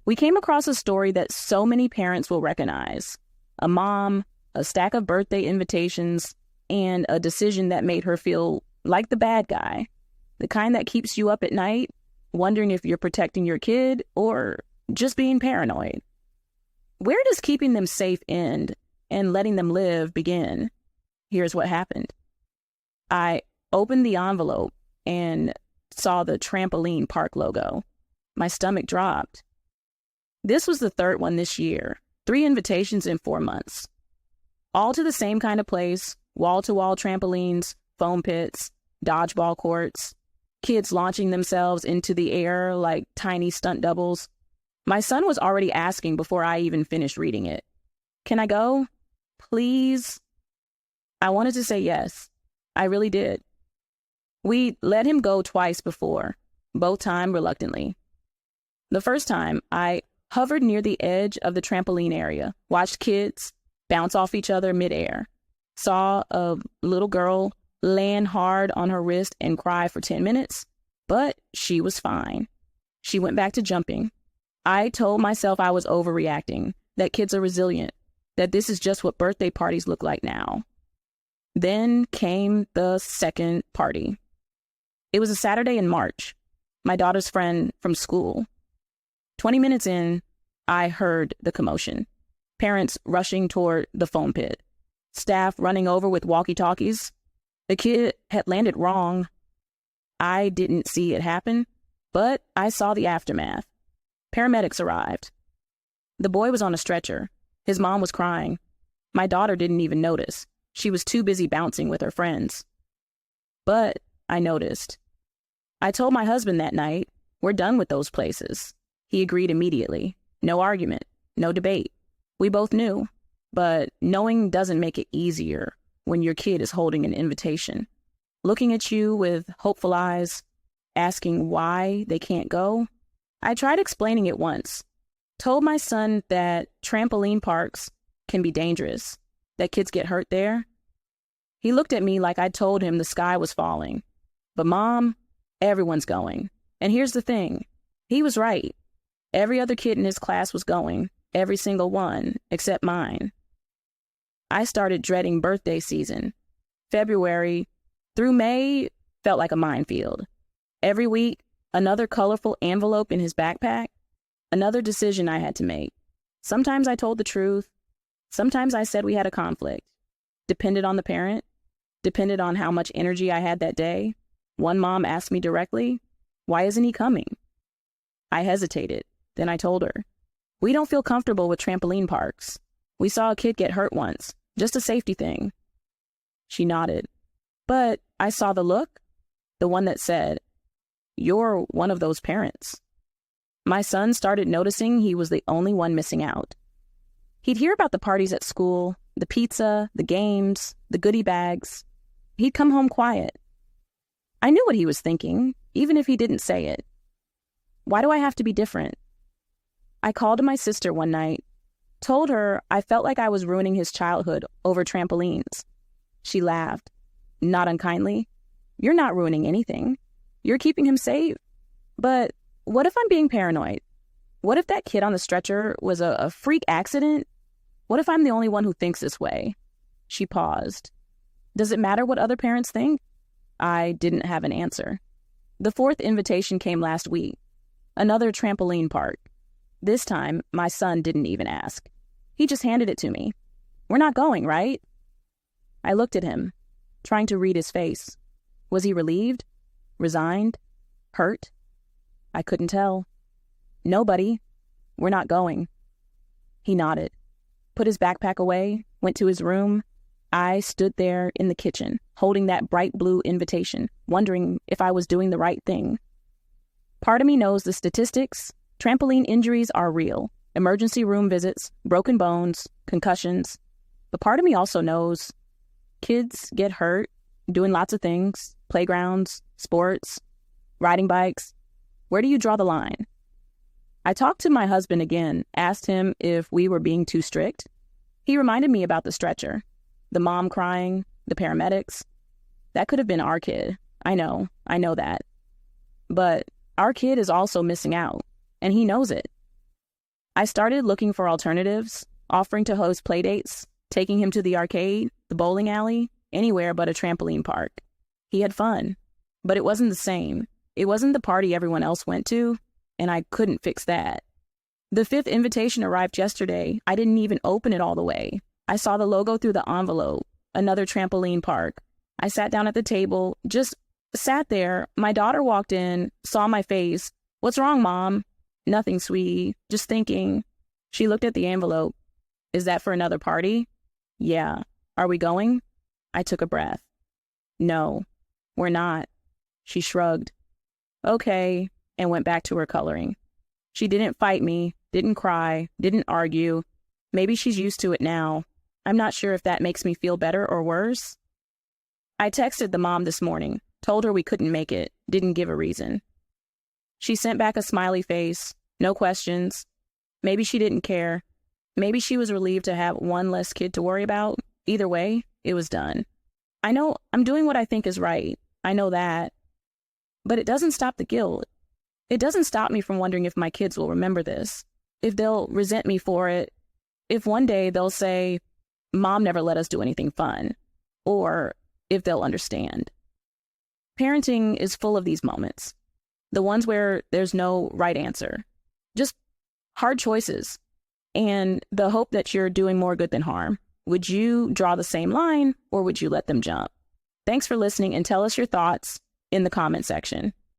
We came across a story that so many parents will recognize. A mom, a stack of birthday invitations, and a decision that made her feel like the bad guy. The kind that keeps you up at night, wondering if you're protecting your kid or just being paranoid. Where does keeping them safe end and letting them live begin? Here's what happened. I opened the envelope and saw the Trampoline park logo. My stomach dropped. This was the third one this year. 3 invitations in 4 months. All to the same kind of place, wall-to-wall trampolines, foam pits, dodgeball courts, kids launching themselves into the air like tiny stunt doubles. My son was already asking before I even finished reading it. Can I go? Please? I wanted to say yes. I really did. We let him go twice before, both times reluctantly. The first time, I hovered near the edge of the trampoline area, watched kids bounce off each other midair, saw a little girl land hard on her wrist and cry for 10 minutes, but she was fine. She went back to jumping. I told myself I was overreacting, that kids are resilient, that this is just what birthday parties look like now. Then came the second party. It was a Saturday in March, my daughter's friend from school. 20 minutes in, I heard the commotion. Parents rushing toward the foam pit. Staff running over with walkie-talkies. The kid had landed wrong. I didn't see it happen, but I saw the aftermath. Paramedics arrived. The boy was on a stretcher. His mom was crying. My daughter didn't even notice. She was too busy bouncing with her friends. But I noticed. I told my husband that night, we're done with those places. He agreed immediately. No argument, no debate. We both knew, but knowing doesn't make it easier when your kid is holding an invitation, looking at you with hopeful eyes, asking why they can't go. I tried explaining it once, told my son that trampoline parks can be dangerous, that kids get hurt there. He looked at me like I told him the sky was falling. But Mom, everyone's going. And here's the thing, he was right. Every other kid in his class was going, every single one, except mine. I started dreading birthday season. February through May felt like a minefield. Every week, another colorful envelope in his backpack, another decision I had to make. Sometimes I told the truth. Sometimes I said we had a conflict. Depended on the parent, depended on how much energy I had that day. One mom asked me directly, "Why isn't he coming?" I hesitated. Then I told her, "We don't feel comfortable with trampoline parks. We saw a kid get hurt once, just a safety thing." She nodded. But I saw the look, the one that said, "You're one of those parents." My son started noticing he was the only one missing out. He'd hear about the parties at school, the pizza, the games, the goodie bags. He'd come home quiet. I knew what he was thinking, even if he didn't say it. Why do I have to be different? I called my sister one night, told her I felt like I was ruining his childhood over trampolines. She laughed, not unkindly. "You're not ruining anything. You're keeping him safe. But what if I'm being paranoid? What if that kid on the stretcher was a freak accident? What if I'm the only one who thinks this way?" She paused. Does it matter what other parents think? I didn't have an answer. The fourth invitation came last week. Another trampoline park. This time, my son didn't even ask. He just handed it to me. "We're not going, right?" I looked at him, trying to read his face. Was he relieved? Resigned? Hurt? I couldn't tell. "Nobody. We're not going." He nodded, put his backpack away, went to his room. I stood there in the kitchen, holding that bright blue invitation, wondering if I was doing the right thing. Part of me knows the statistics. Trampoline injuries are real. Emergency room visits, broken bones, concussions. But part of me also knows kids get hurt doing lots of things, playgrounds, sports, riding bikes. Where do you draw the line? I talked to my husband again, asked him if we were being too strict. He reminded me about the stretcher, the mom crying, the paramedics. That could have been our kid. I know that. But our kid is also missing out, and he knows it. I started looking for alternatives, offering to host playdates, taking him to the arcade, the bowling alley, anywhere but a trampoline park. He had fun, but it wasn't the same. It wasn't the party everyone else went to, and I couldn't fix that. The 5th invitation arrived yesterday. I didn't even open it all the way. I saw the logo through the envelope, another trampoline park. I sat down at the table, just sat there. My daughter walked in, saw my face. "What's wrong, Mom?" "Nothing, sweetie. Just thinking." She looked at the envelope. "Is that for another party?" "Yeah." "Are we going?" I took a breath. "No, we're not." She shrugged. "Okay," and went back to her coloring. She didn't fight me, didn't cry, didn't argue. Maybe she's used to it now. I'm not sure if that makes me feel better or worse. I texted the mom this morning, told her we couldn't make it, didn't give a reason. She sent back a smiley face, no questions. Maybe she didn't care. Maybe she was relieved to have one less kid to worry about. Either way, it was done. I know I'm doing what I think is right. I know that. But it doesn't stop the guilt. It doesn't stop me from wondering if my kids will remember this, if they'll resent me for it, if one day they'll say, "Mom never let us do anything fun," or if they'll understand. Parenting is full of these moments, the ones where there's no right answer, just hard choices, and the hope that you're doing more good than harm. Would you draw the same line, or would you let them jump? Thanks for listening, and tell us your thoughts in the comment section.